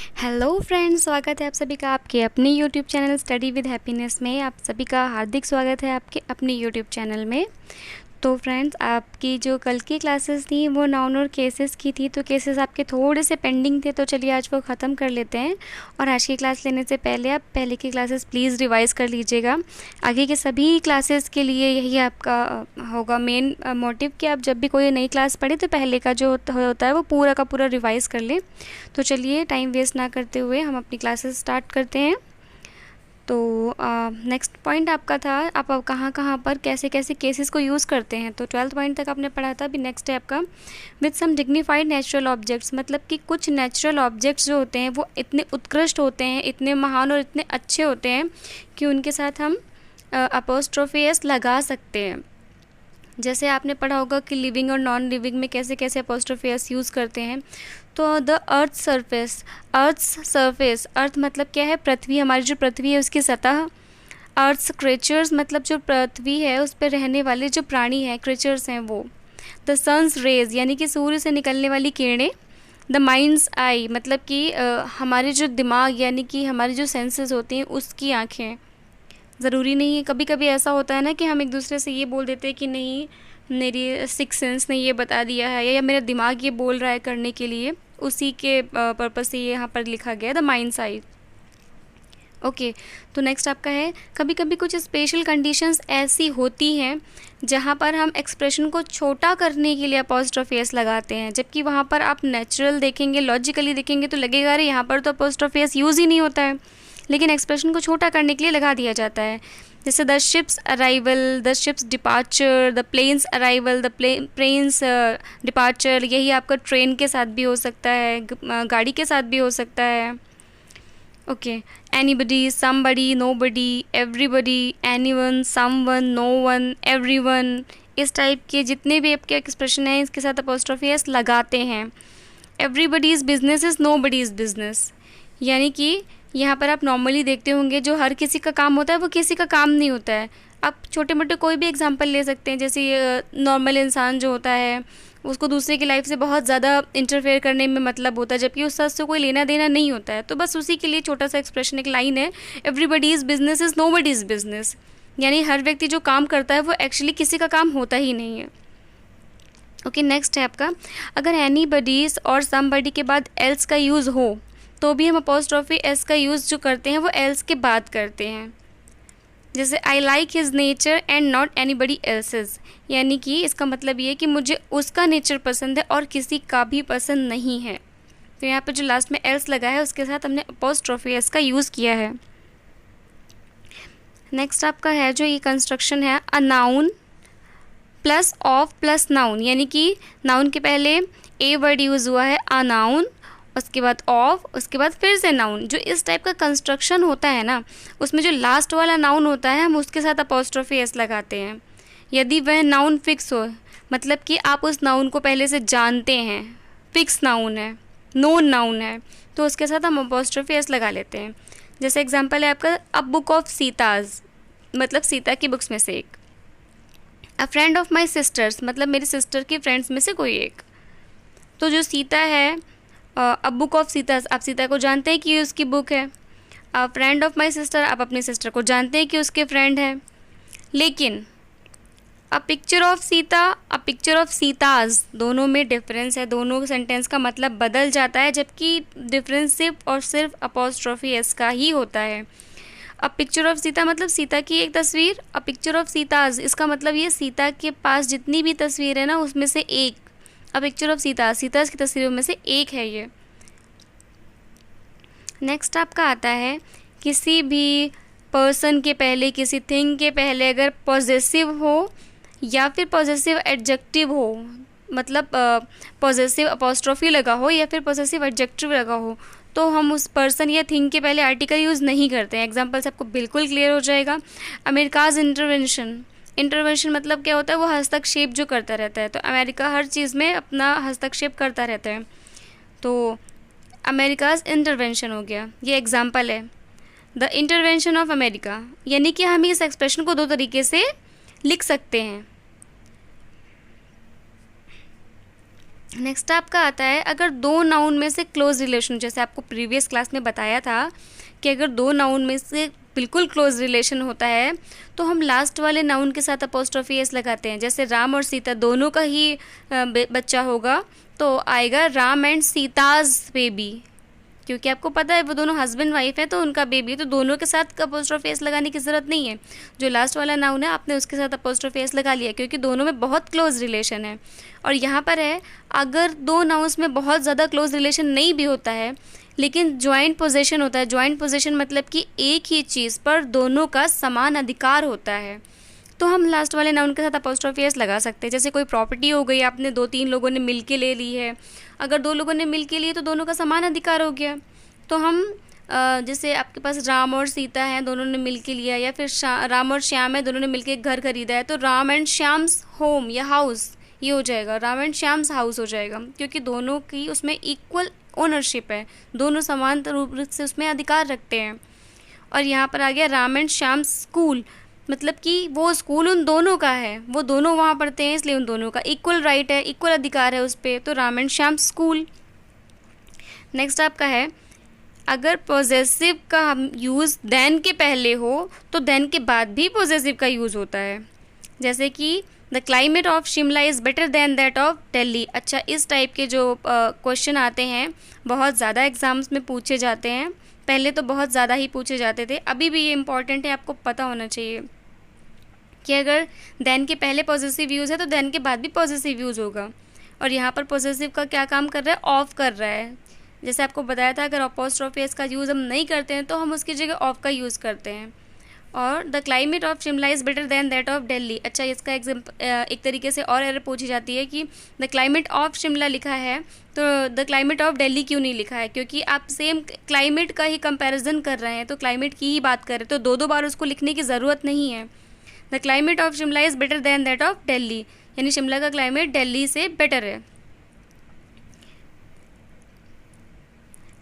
Hello friends, स्वागत है आप सभी का आपके अपने YouTube channel study with happiness में। आप सभी का हार्दिक स्वागत है आपके अपने यूट्यूब चैनल में। तो फ्रेंड्स, आपकी जो कल की क्लासेस थी वो नाउन और केसेस की थी, तो केसेस आपके थोड़े से पेंडिंग थे, तो चलिए आज वो ख़त्म कर लेते हैं। और आज की क्लास लेने से पहले आप पहले की क्लासेस प्लीज़ रिवाइज़ कर लीजिएगा। आगे के सभी क्लासेस के लिए यही आपका होगा मेन मोटिव कि आप जब भी कोई नई क्लास पढ़े तो पहले का जो होता है वो पूरा का पूरा रिवाइज़ कर लें। तो चलिए टाइम वेस्ट ना करते हुए हम अपनी क्लासेस स्टार्ट करते हैं। तो नेक्स्ट पॉइंट आपका था, आप कहाँ कहाँ पर कैसे कैसे केसेस को यूज़ करते हैं। तो 12th पॉइंट तक आपने पढ़ा था। अभी नेक्स्ट है आपका with some dignified natural objects, मतलब कि कुछ नेचुरल ऑब्जेक्ट्स जो होते हैं वो इतने उत्कृष्ट होते हैं, इतने महान और इतने अच्छे होते हैं कि उनके साथ हम अपोस्ट्रोफी एस लगा सकते हैं। जैसे आपने पढ़ा होगा कि लिविंग और नॉन लिविंग में कैसे कैसे अपोस्ट्रोफी एस यूज़ करते हैं। तो द अर्थ सरफेस, अर्थ मतलब क्या है? पृथ्वी, हमारी जो पृथ्वी है उसकी सतह। अर्थ्स क्रिएचर्स मतलब जो पृथ्वी है उस पर रहने वाले जो प्राणी हैं, क्रिएचर्स हैं वो। द सन्स रेज यानी कि सूर्य से निकलने वाली किरणें। द माइंड्स आई मतलब कि हमारे जो दिमाग यानी कि हमारे जो सेंसेस होते हैं उसकी आँखें। ज़रूरी नहीं है, कभी कभी ऐसा होता है ना कि हम एक दूसरे से ये बोल देते हैं कि नहीं, मेरी सिक्स सेंस ने ये बता दिया है या मेरा दिमाग ये बोल रहा है करने के लिए, उसी के पर्पज़ से ये यहाँ पर लिखा गया द माइंड साइड। ओके, तो नेक्स्ट आपका है कभी कभी कुछ स्पेशल कंडीशंस ऐसी होती हैं जहाँ पर हम एक्सप्रेशन को छोटा करने के लिए अपोस्ट्रोफी एस लगाते हैं, जबकि वहाँ पर आप नेचुरल देखेंगे, लॉजिकली देखेंगे तो लगेगा अरे यहाँ पर तो अपोस्ट्रोफी एस यूज़ ही नहीं होता है, लेकिन एक्सप्रेशन को छोटा करने के लिए लगा दिया जाता है। जैसे the ship's arrival, the ship's departure, the plane's arrival, the plane's departure. यही आपका ट्रेन के साथ भी हो सकता है, गाड़ी के साथ भी हो सकता है। Okay, anybody, somebody, nobody, everybody, anyone, someone, known, everyone. इस टाइप के जितने भी आपके एक्सप्रेशन हैं इसके साथ अपोस्ट्रोफी एस लगाते हैं। एवरीबडीज़ बिजनेस इज़ नोबडीज़ बिजनेस, यानी कि यहाँ पर आप नॉर्मली देखते होंगे जो हर किसी का काम होता है वो किसी का काम नहीं होता है। आप छोटे मोटे कोई भी एग्जांपल ले सकते हैं, जैसे नॉर्मल इंसान जो होता है उसको दूसरे की लाइफ से बहुत ज़्यादा इंटरफेयर करने में मतलब होता है, जबकि उस शख्स से कोई लेना देना नहीं होता है। तो बस उसी के लिए छोटा सा एक्सप्रेशन, एक लाइन है, एवरीबडीज़ बिजनेस इज़ नोबडीज़ बिजनेस, यानी हर व्यक्ति जो काम करता है वो एक्चुअली किसी का काम होता ही नहीं है। ओके, नेक्स्ट है आपका, अगर एनीबडीज़ और समबडी के बाद एल्स का यूज़ हो तो भी हम अपोस्ट्रोफी एस का यूज़ जो करते हैं वो एल्स के बाद करते हैं। जैसे I like his nature and not anybody else's, यानी कि इसका मतलब ये है कि मुझे उसका नेचर पसंद है और किसी का भी पसंद नहीं है। तो यहाँ पे जो लास्ट में एल्स लगा है उसके साथ हमने अपोस्ट्रोफी एस का यूज़ किया है। नेक्स्ट आपका है जो ये कंस्ट्रक्शन है, a noun plus of plus noun, यानी कि नाउन के पहले ए वर्ड यूज़ हुआ है, अ नाउन, उसके बाद ऑफ, उसके बाद फिर से नाउन। जो इस टाइप का कंस्ट्रक्शन होता है ना उसमें जो लास्ट वाला नाउन होता है हम उसके साथ अपोस्ट्रोफी एस लगाते हैं। यदि वह नाउन फिक्स हो, मतलब कि आप उस नाउन को पहले से जानते हैं, फिक्स नाउन है, नोन नाउन है, तो उसके साथ हम अपोस्ट्रोफी एस लगा लेते हैं। जैसे एग्जाम्पल है आपका, अ बुक ऑफ सीताज, मतलब सीता की बुक्स में से एक। अ फ्रेंड ऑफ माई सिस्टर्स, मतलब मेरी सिस्टर की फ्रेंड्स में से कोई एक। तो जो सीता है, अ बुक ऑफ सीता, आप सीता को जानते हैं कि ये उसकी बुक है। अ फ्रेंड ऑफ माई सिस्टर, आप अपनी सिस्टर को जानते हैं कि उसके फ्रेंड है। लेकिन a picture of Sita, a picture of Sita's, दोनों में डिफरेंस है, दोनों सेंटेंस का मतलब बदल जाता है, जबकि डिफरेंस सिर्फ और सिर्फ अपोस्ट्रोफी एस का ही होता है। अ पिक्चर ऑफ सीता मतलब सीता की एक तस्वीर, अ पिक्चर ऑफ सीताज इसका मतलब ये सीता के पास जितनी भी तस्वीर है ना उसमें से एक। अ पिक्चर ऑफ सीता, सीता की तस्वीरों में से एक है ये। नेक्स्ट आपका आता है, किसी भी पर्सन के पहले, किसी थिंग के पहले अगर पॉजेसिव हो या फिर पॉजेसिव एडजेक्टिव हो, मतलब पॉजेसिव अपोस्ट्रोफी लगा हो या फिर पॉजेसिव एडजेक्टिव लगा हो, तो हम उस पर्सन या थिंग के पहले आर्टिकल यूज़ नहीं करते हैं। एग्जाम्पल से आपको बिल्कुल क्लियर हो जाएगा। अमेरिकाज़ इंटरवेंशन, इंटरवेंशन मतलब क्या होता है? वो हस्तक्षेप जो करता रहता है। तो अमेरिका हर चीज़ में अपना हस्तक्षेप करता रहता है, तो अमेरिकाज़ इंटरवेंशन हो गया, ये एग्जाम्पल है। द इंटरवेंशन ऑफ अमेरिका, यानी कि हम इस एक्सप्रेशन को दो तरीके से लिख सकते हैं। नेक्स्ट आपका आता है अगर दो नाउन में से क्लोज रिलेशन, जैसे आपको प्रीवियस क्लास में बताया था कि अगर दो नाउन में से बिल्कुल क्लोज रिलेशन होता है तो हम लास्ट वाले नाउन के साथ अपोस्ट्रोफी एस लगाते हैं। जैसे राम और सीता दोनों का ही बच्चा होगा तो आएगा राम एंड सीताज बेबी, क्योंकि आपको पता है वो दोनों हस्बैंड वाइफ है तो उनका बेबी है, तो दोनों के साथ अपोस्ट्रोफी एस लगाने की ज़रूरत नहीं है। जो लास्ट वाला नाउन है आपने उसके साथ अपोस्ट्रोफी एस लगा लिया क्योंकि दोनों में बहुत क्लोज रिलेशन है। और यहाँ पर है अगर दो नाउन्स में बहुत ज़्यादा क्लोज रिलेशन नहीं भी होता है लेकिन ज्वाइंट पोजेशन होता है। ज्वाइंट पोजेशन मतलब कि एक ही चीज़ पर दोनों का समान अधिकार होता है, तो हम लास्ट वाले नाउन के साथ अपोस्ट्रोफी एस लगा सकते हैं। जैसे कोई प्रॉपर्टी हो गई, आपने 2-3 लोगों ने मिल के ले ली है, अगर 2 लोगों ने मिल के लिए तो दोनों का समान अधिकार हो गया। तो हम जैसे आपके पास राम और सीता हैं, दोनों ने मिल के लिया, या फिर राम और श्याम है, दोनों ने मिल के एक घर खरीदा है, तो राम एंड श्याम्स होम या हाउस ये हो जाएगा, राम एंड श्याम्स हाउस हो जाएगा, क्योंकि दोनों की उसमें इक्वल ओनरशिप है, दोनों समान रूप से उसमें अधिकार रखते हैं। और यहाँ पर आ गया राम एंड श्याम स्कूल, मतलब कि वो स्कूल उन दोनों का है, वो दोनों वहाँ पढ़ते हैं इसलिए उन दोनों का इक्वल राइट है, इक्वल अधिकार है उस पर, तो Ram and Shyam school. Next आपका है अगर पॉजेसिव का हम यूज़ देन के पहले हो तो देन के बाद भी पॉजेसिव का यूज़ होता है। जैसे कि the climate of Shimla is better than that of Delhi. अच्छा, इस टाइप के जो क्वेश्चन आते हैं बहुत ज़्यादा एग्ज़ाम्स में पूछे जाते हैं, पहले तो बहुत ज़्यादा ही पूछे जाते थे, अभी भी ये इंपॉर्टेंट है, आपको पता होना चाहिए कि अगर देन के पहले पॉजेसिव यूज़ है तो देन के बाद भी पॉजेसिव यूज़ होगा। और यहाँ पर पॉजेसिव का क्या काम कर रहा है, ऑफ कर रहा है। जैसे आपको बताया था अगर अपोस्ट्रोफी एस का यूज़ हम नहीं करते हैं तो हम उसकी जगह ऑफ का यूज़ करते हैं। और the climate of Shimla is better than that of Delhi. अच्छा, इसका एक तरीके से और एरर पूछी जाती है कि द क्लाइमेट ऑफ शिमला लिखा है तो द क्लाइमेट ऑफ दिल्ली क्यों नहीं लिखा है, क्योंकि आप सेम क्लाइमेट का ही कंपैरिजन कर रहे हैं, तो क्लाइमेट की ही बात कर रहे हैं, तो दो बार उसको लिखने की ज़रूरत नहीं है। The climate of Shimla is better than that of Delhi, यानी शिमला का क्लाइमेट दिल्ली से बेटर है।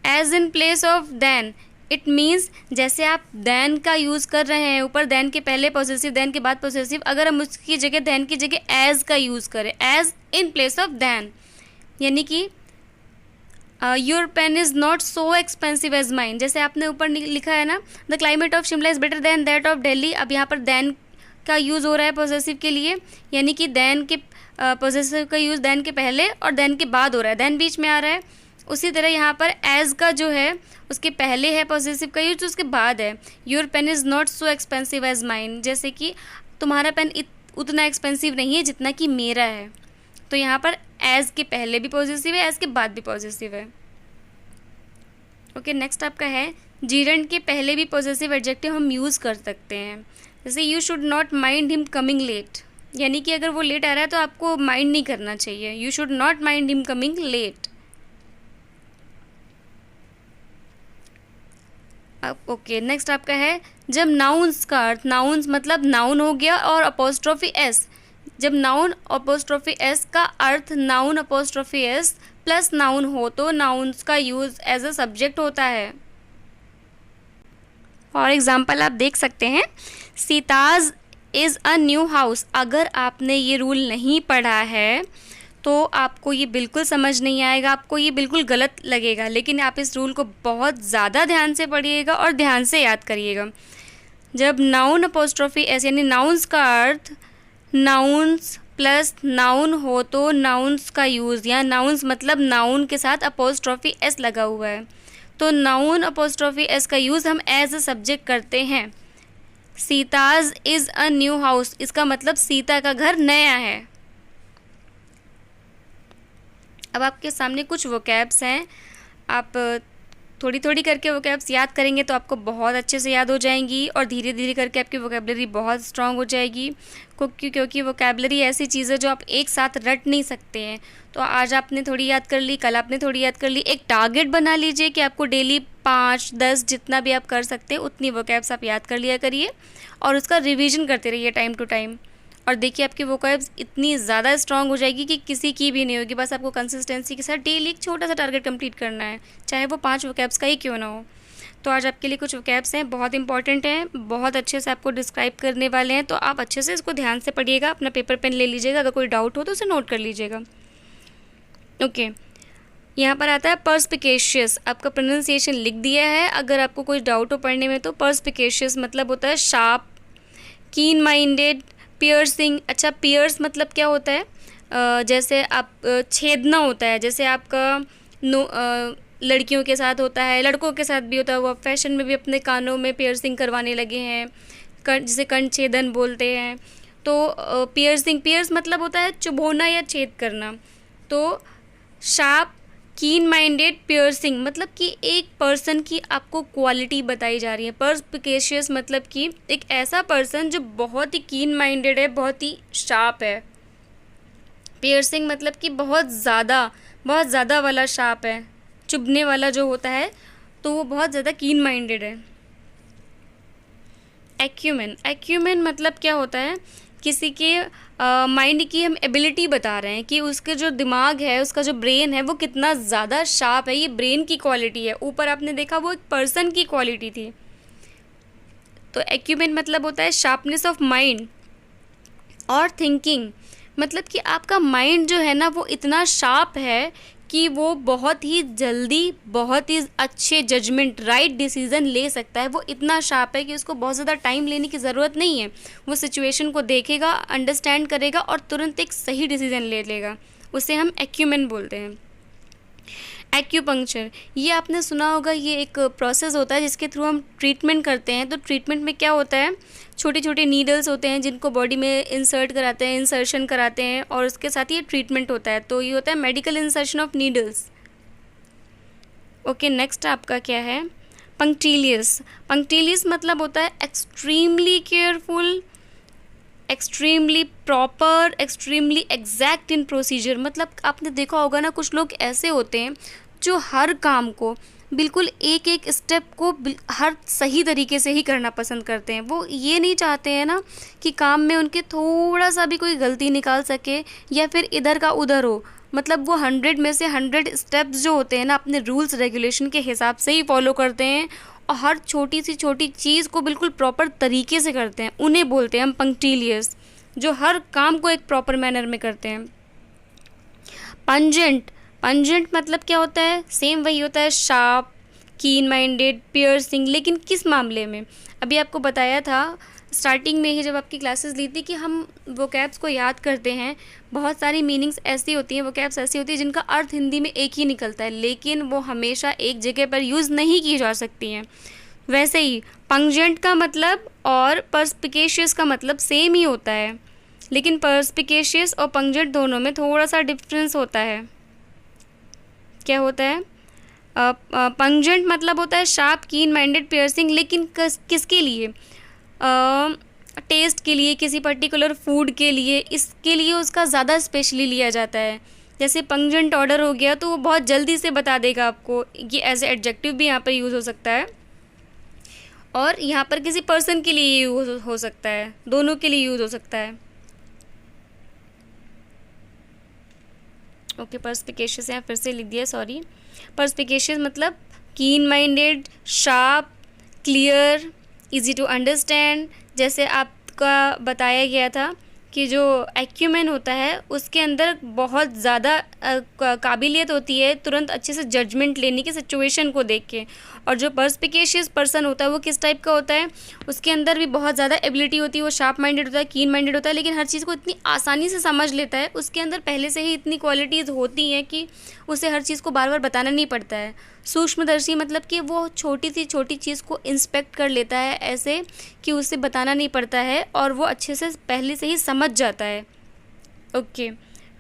As in place of than, it means जैसे आप दैन का यूज़ कर रहे हैं, ऊपर दैन के पहले पॉसेसिव दैन के बाद पॉसेसिव, अगर हम उसकी जगह दैन की जगह एज का यूज़ करें, as in place of than, यानी कि your pen is not so expensive as mine. जैसे आपने ऊपर लिखा है ना the climate of Shimla is better than that of Delhi, अब यहाँ पर दैन का यूज़ हो रहा है पॉसेसिव के लिए, यानी कि दैन के पॉसेसिव का यूज़ दैन के पहले और दैन के बाद हो रहा है, दैन बीच में आ रहा है। उसी तरह यहाँ पर एज का जो है उसके पहले है पॉसेसिव का यूज, तो उसके बाद है your pen is not so expensive as mine, जैसे कि तुम्हारा पेन उतना एक्सपेंसिव नहीं है जितना कि मेरा है, तो यहाँ पर एज के पहले भी पॉसेसिव है, एज के बाद भी पॉसेसिव है। ओके, नेक्स्ट आपका है जीरेंड के पहले भी पॉसेसिव एडजेक्टिव हम यूज़ कर सकते हैं। जैसे you should not mind him coming late, यानी कि अगर वो लेट आ रहा है तो आपको माइंड नहीं करना चाहिए, you should not mind him coming late. Okay, next आपका है जब नाउन्स का अर्थ, नाउन्स मतलब नाउन हो गया और अपोस्ट्रोफी एस, जब नाउन अपोस्ट्रोफी एस का अर्थ noun apostrophe s plus noun हो तो नाउन्स का यूज़ एज अ सब्जेक्ट होता है। फॉर एग्जाम्पल आप देख सकते हैं Sita's is a new house. अगर आपने ये रूल नहीं पढ़ा है तो आपको ये बिल्कुल समझ नहीं आएगा, आपको ये बिल्कुल गलत लगेगा, लेकिन आप इस रूल को बहुत ज़्यादा ध्यान से पढ़िएगा और ध्यान से याद करिएगा। जब नाउन अपोस्ट्रोफी एस यानी नाउन्स का अर्थ नाउन्स प्लस नाउन हो तो नाउन्स का यूज़, या नाउन्स मतलब नाउन के साथ अपोस्ट्रोफी एस लगा हुआ है तो नाउन अपोस्ट्रोफी एस का यूज़ हम एज अ सब्जेक्ट करते हैं। Sita's is a new house, इसका मतलब सीता का घर नया है। अब आपके सामने कुछ वोकैब्स हैं, आप थोड़ी थोड़ी करके वोकैब्स याद करेंगे तो आपको बहुत अच्छे से याद हो जाएंगी और धीरे धीरे करके आपकी वोकैबलरी बहुत स्ट्रांग हो जाएगी, क्योंकि वोकैबलरी ऐसी चीज़ है जो आप एक साथ रट नहीं सकते हैं। तो आज आपने थोड़ी याद कर ली, कल आपने थोड़ी याद कर ली, एक टारगेट बना लीजिए कि आपको डेली 5-10 जितना भी आप कर सकते हैं उतनी वोकैब्स आप याद कर लिया करिए और उसका रिवीजन करते रहिए टाइम टू टाइम, और देखिए आपकी वोकैब्स इतनी ज़्यादा स्ट्रांग हो जाएगी कि किसी की भी नहीं होगी। बस आपको कंसिस्टेंसी के साथ डेली एक छोटा सा टारगेट कंप्लीट करना है, चाहे वो 5 वोकैब्स का ही क्यों ना हो। तो आज आपके लिए कुछ वोकैब्स हैं, बहुत इंपॉर्टेंट हैं, बहुत अच्छे से आपको डिस्क्राइब करने वाले हैं, तो आप अच्छे से इसको ध्यान से पढ़िएगा, अपना पेपर पेन ले लीजिएगा, अगर कोई डाउट हो तो उसे नोट कर लीजिएगा। ओके, यहाँ पर आता है पर्सपिकेशियस। आपका प्रोनाउंसिएशन लिख दिया है, अगर आपको कोई डाउट हो पढ़ने में तो पर्सपिकेशियस मतलब होता है शार्प, कीन माइंडेड, पियर्सिंग। अच्छा, पियर्स मतलब क्या होता है? जैसे आप छेदना होता है, जैसे आपका लड़कियों के साथ होता है, लड़कों के साथ भी होता है। वो फैशन में भी अपने कानों में पियर्सिंग करवाने लगे हैं, जिसे कर्ण छेदन बोलते हैं। तो पियर्स मतलब होता है चुभोना या छेद करना। तो शार्प, कीन माइंडेड, पियर्सिंग मतलब कि एक पर्सन की आपको क्वालिटी बताई जा रही है। पर्सपिकेशियस मतलब कि एक ऐसा पर्सन जो बहुत ही कीन माइंडेड है, बहुत ही शार्प है। पियर्सिंग मतलब कि बहुत ज़्यादा वाला शार्प है, चुभने वाला जो होता है, तो वो बहुत ज़्यादा कीन माइंडेड है। एक्यूमेन मतलब क्या होता है? किसी के माइंड की हम एबिलिटी बता रहे हैं कि उसके जो दिमाग है, उसका जो ब्रेन है वो कितना ज़्यादा शार्प है। ये ब्रेन की क्वालिटी है। ऊपर आपने देखा वो एक पर्सन की क्वालिटी थी। तो एक्यूमेन मतलब होता है शार्पनेस ऑफ माइंड और थिंकिंग, मतलब कि आपका माइंड जो है ना वो इतना शार्प है कि वो बहुत ही जल्दी बहुत ही अच्छे जजमेंट, राइट डिसीज़न ले सकता है। वो इतना शार्प है कि उसको बहुत ज़्यादा टाइम लेने की ज़रूरत नहीं है। वो सिचुएशन को देखेगा, अंडरस्टैंड करेगा और तुरंत एक सही डिसीज़न ले लेगा। उसे हम एक्यूमेन बोलते हैं। एक्यूपंक्चर, ये आपने सुना होगा, ये एक प्रोसेस होता है जिसके थ्रू हम ट्रीटमेंट करते हैं। तो ट्रीटमेंट में क्या होता है? छोटे छोटे नीडल्स होते हैं जिनको बॉडी में इंसर्शन कराते हैं और उसके साथ ये ट्रीटमेंट होता है। तो ये होता है medical insertion of needles. Okay, next आपका क्या है? पंक्टिलियस मतलब होता है extremely careful, extremely proper, extremely exact in procedure. मतलब आपने देखा होगा ना, कुछ लोग ऐसे होते हैं जो हर काम को बिल्कुल एक एक स्टेप को हर सही तरीके से ही करना पसंद करते हैं। वो ये नहीं चाहते हैं ना कि काम में उनके थोड़ा सा भी कोई गलती निकाल सके या फिर इधर का उधर हो। मतलब वो 100 में से 100 स्टेप्स जो होते हैं ना, अपने रूल्स रेगुलेशन के हिसाब से ही फॉलो करते हैं और हर छोटी सी छोटी चीज़ को बिल्कुल प्रॉपर तरीके से करते हैं। उन्हें बोलते हैं हम पंक्टिलियस, जो हर काम को एक प्रॉपर मैनर में करते हैं। पंजेंट मतलब क्या होता है? सेम वही होता है, शार्प, कीन माइंडेड, पियर्सिंग। लेकिन किस मामले में? अभी आपको बताया था स्टार्टिंग में ही जब आपकी क्लासेस ली थी कि हम वोकैब्स को याद करते हैं। बहुत सारी मीनिंग्स ऐसी होती हैं, वोकैब्स ऐसी होती है जिनका अर्थ हिंदी में एक ही निकलता है, लेकिन वो हमेशा एक जगह पर यूज़ नहीं की जा सकती हैं। वैसे ही पंजेंट का मतलब और पर्सपिकेशियस का मतलब सेम ही होता है, लेकिन पर्सपिकेशियस और पंजेंट दोनों में थोड़ा सा डिफरेंस होता है। क्या होता है? पंजेंट मतलब होता है शार्प, कीन माइंडेड, पियर्सिंग। लेकिन किसके लिए? टेस्ट के लिए, किसी पर्टिकुलर फूड के लिए, इसके लिए उसका ज़्यादा स्पेशली लिया जाता है। जैसे पंजेंट ऑर्डर हो गया तो वो बहुत जल्दी से बता देगा आपको। ये एज ए एडजेक्टिव भी यहाँ पर यूज़ हो सकता है और यहाँ पर किसी पर्सन के लिए यूज़ हो सकता है, दोनों के लिए यूज़ हो सकता है। ओके, पर्सपिकेशियस यहाँ फिर से लिख दिया, सॉरी। पर्सपिकेशियस मतलब keen minded, sharp, clear, easy to understand. जैसे आपका बताया गया था कि जो एक्यूमेन होता है उसके अंदर बहुत ज़्यादा काबिलियत होती है तुरंत अच्छे से जजमेंट लेने की सिचुएशन को देख के। और जो पर्सपिकेशियस पर्सन होता है वो किस टाइप का होता है? उसके अंदर भी बहुत ज़्यादा एबिलिटी होती है, वो शार्प माइंडेड होता है, कीन माइंडेड होता है, लेकिन हर चीज़ को इतनी आसानी से समझ लेता है। उसके अंदर पहले से ही इतनी क्वालिटीज़ होती हैं कि उसे हर चीज़ को बार बार बताना नहीं पड़ता है। सूक्ष्मदर्शी मतलब कि वो छोटी सी छोटी चीज़ को इंस्पेक्ट कर लेता है ऐसे कि उसे बताना नहीं पड़ता है और वो अच्छे से पहले से ही समझ जाता है। Okay,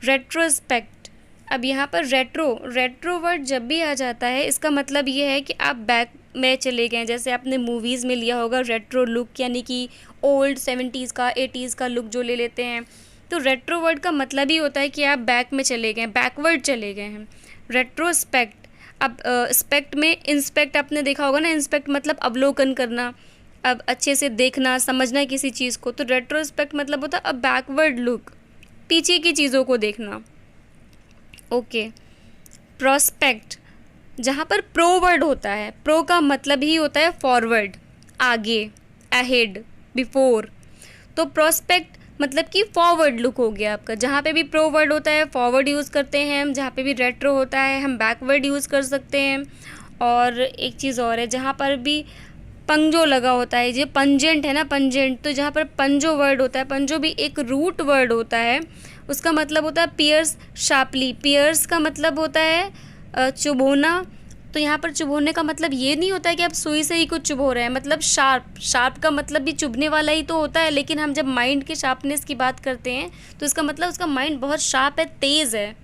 retrospect. अब यहाँ पर रेट्रो वर्ड जब भी आ जाता है इसका मतलब ये है कि आप बैक में चले गए। जैसे आपने मूवीज़ में लिया होगा रेट्रो लुक, यानी कि ओल्ड 70s का 80s का लुक जो ले लेते हैं। तो रेट्रो वर्ड का मतलब ही होता है कि आप बैक में चले गए, बैकवर्ड चले गए हैं। रेट्रोस्पेक्ट। अब स्पेक्ट में इंस्पेक्ट आपने देखा होगा ना, इंस्पेक्ट मतलब अवलोकन करना, अब अच्छे से देखना, समझना किसी चीज़ को। तो रेट्रोस्पेक्ट मतलब होता है अ बैकवर्ड लुक, पीछे की चीज़ों को देखना। ओके, प्रोस्पेक्ट, जहाँ पर प्रो वर्ड होता है, प्रो का मतलब ही होता है फॉरवर्ड, आगे, अहेड, बिफोर। तो प्रोस्पेक्ट मतलब कि फॉरवर्ड लुक हो गया आपका। जहाँ पे भी प्रो वर्ड होता है फॉरवर्ड यूज़ करते हैं हम, जहाँ पे भी रेट्रो होता है हम बैकवर्ड यूज़ कर सकते हैं। और एक चीज़ और है, जहाँ पर भी पंजो लगा होता है, ये पंजेंट है ना, पंजेंट, तो जहाँ पर पंजो वर्ड होता है, पंजो भी एक रूट वर्ड होता है, उसका मतलब होता है पियर्स शार्पली। पियर्स का मतलब होता है चुभोना। तो यहाँ पर चुभोने का मतलब ये नहीं होता है कि आप सुई से ही कुछ चुभो रहे हैं, मतलब शार्प। शार्प का मतलब भी चुभने वाला ही तो होता है, लेकिन हम जब माइंड के शार्पनेस की बात करते हैं तो इसका मतलब उसका माइंड बहुत शार्प है, तेज़ है।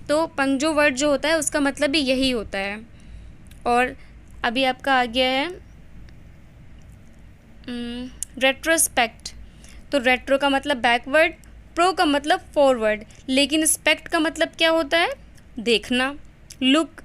तो पंजो वर्ड जो होता है उसका मतलब भी यही होता है। और अभी आपका आ गया है रेट्रोस्पेक्ट। तो रेट्रो का मतलब बैकवर्ड, प्रो का मतलब फॉरवर्ड, लेकिन स्पेक्ट का मतलब क्या होता है? देखना, लुक।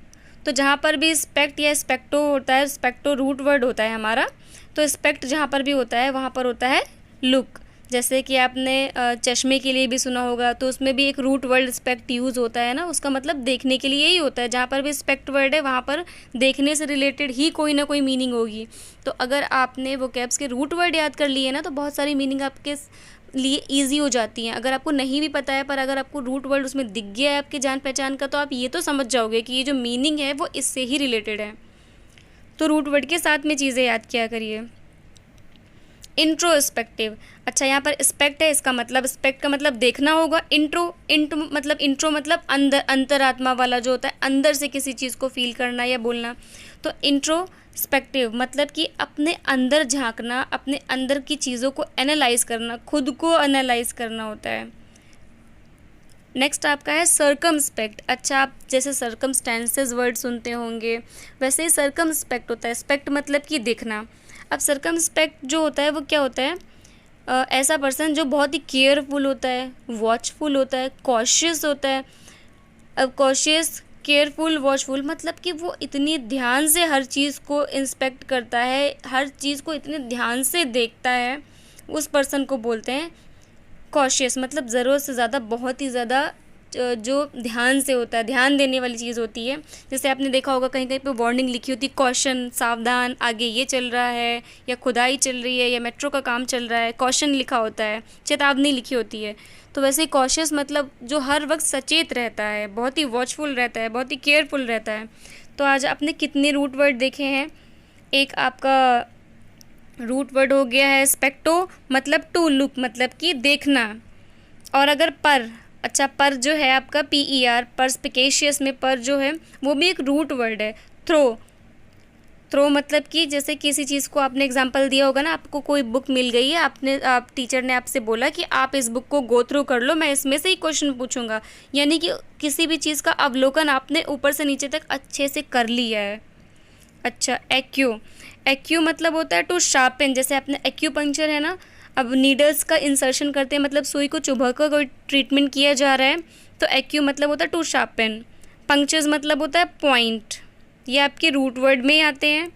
तो जहाँ पर भी स्पेक्ट या स्पेक्टो होता है, स्पेक्टो रूट वर्ड होता है हमारा, तो स्पेक्ट जहाँ पर भी होता है वहाँ पर होता है लुक। जैसे कि आपने चश्मे के लिए भी सुना होगा, तो उसमें भी एक रूट वर्ड स्पेक्ट यूज़ होता है ना, उसका मतलब देखने के लिए ही होता है। जहाँ पर भी स्पेक्ट वर्ड है वहाँ पर देखने से रिलेटेड ही कोई ना कोई मीनिंग होगी। तो अगर आपने वोकैब्स के रूट वर्ड याद कर लिए ना तो बहुत सारी मीनिंग आपके लिए ईजी हो जाती हैं। अगर आपको नहीं भी पता है पर अगर आपको रूट वर्ड उसमें दिख गया है आपके जान पहचान का, तो आप ये तो समझ जाओगे कि ये जो मीनिंग है वो इससे ही रिलेटेड है। तो रूट वर्ड के साथ में चीज़ें याद किया करिए। इंट्रोस्पेक्टिव, अच्छा यहाँ पर स्पेक्ट है, इसका मतलब स्पेक्ट का मतलब देखना होगा। इंट्रो मतलब अंदर, अंतरात्मा वाला जो होता है, अंदर से किसी चीज़ को फील करना या बोलना। तो इंट्रोस्पेक्टिव मतलब कि अपने अंदर झांकना, अपने अंदर की चीज़ों को एनालाइज करना, खुद को एनालाइज करना होता है। नेक्स्ट आपका है सर्कमस्पेक्ट। अच्छा, आप जैसे सर्कमस्टेंसेस वर्ड सुनते होंगे वैसे ही सर्कमस्पेक्ट होता है। स्पेक्ट मतलब कि देखना। अब सर्कमस्पेक्ट जो होता है वो क्या होता है? ऐसा पर्सन जो बहुत ही केयरफुल होता है, वॉचफुल होता है, कॉशियस होता है। अब कॉशियस, केयरफुल, वॉचफुल मतलब कि वो इतनी ध्यान से हर चीज़ को इंस्पेक्ट करता है, हर चीज़ को इतने ध्यान से देखता है, उस पर्सन को बोलते हैं कॉशियस। मतलब ज़रूरत से ज़्यादा, बहुत ही ज़्यादा जो ध्यान से होता है, ध्यान देने वाली चीज़ होती है। जैसे आपने देखा होगा कहीं कहीं पे वार्निंग लिखी होती है, कॉशन, सावधान, आगे ये चल रहा है, या खुदाई चल रही है, या मेट्रो का काम चल रहा है, कॉशन लिखा होता है, चेतावनी लिखी होती है। तो वैसे ही कॉशियस मतलब जो हर वक्त सचेत रहता है, बहुत ही वॉचफुल रहता है, बहुत ही केयरफुल रहता है। तो आज आपने कितने रूट वर्ड देखे हैं? एक आपका रूट वर्ड हो गया है स्पेक्टो, मतलब टू लुक, मतलब कि देखना। और अगर पर, अच्छा पर जो है आपका PER, परस्पिकेशियस में पर जो है वो भी एक रूट वर्ड है। थ्रो, थ्रो मतलब कि जैसे किसी चीज़ को आपने एग्जांपल दिया होगा ना, आपको कोई बुक मिल गई है, आप टीचर ने आपसे बोला कि आप इस बुक को गो थ्रू कर लो, मैं इसमें से ही क्वेश्चन पूछूंगा। यानी कि किसी भी चीज़ का अवलोकन आपने ऊपर से नीचे तक अच्छे से कर लिया है। अच्छा, एक्यू, एक्यू मतलब होता है टू शार्पन। जैसे आपने एक्यूपंक्चर है ना, अब नीडल्स का इंसर्शन करते हैं, मतलब सुई को चुभा कर कोई ट्रीटमेंट किया जा रहा है, तो एक्यू मतलब होता है टू शार्पन। पंक्चर्स मतलब होता है पॉइंट। ये आपके रूट वर्ड में ही आते हैं।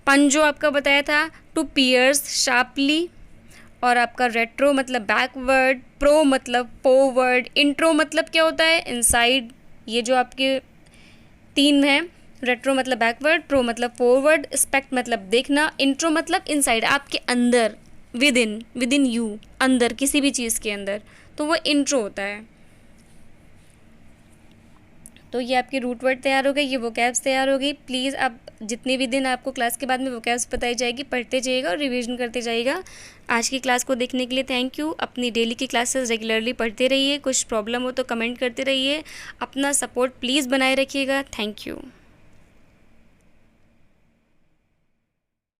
पंजो आपका बताया था टू पियर्स शार्पली। और आपका रेट्रो मतलब बैकवर्ड, प्रो मतलब फॉरवर्ड, इंट्रो मतलब क्या होता है? इनसाइड। ये जो आपके 3 हैं, रेट्रो मतलब बैकवर्ड, प्रो मतलब फॉरवर्ड, स्पेक्ट मतलब देखना, इंट्रो मतलब इनसाइड, आपके अंदर, विद इन यू, अंदर, किसी भी चीज़ के अंदर, तो वो इंट्रो होता है। तो ये आपके रूट वर्ड तैयार हो गए, ये वोकैब्स तैयार हो गई। प्लीज़ आप जितने भी दिन आपको क्लास के बाद में वोकैब्स बताई जाएगी, पढ़ते जाइएगा और रिवीजन करते जाइएगा। आज की क्लास को देखने के लिए थैंक यू। अपनी डेली की क्लासेस रेगुलरली पढ़ते रहिए। कुछ प्रॉब्लम हो तो कमेंट करते रहिए। अपना सपोर्ट प्लीज़ बनाए रखिएगा। Thank you.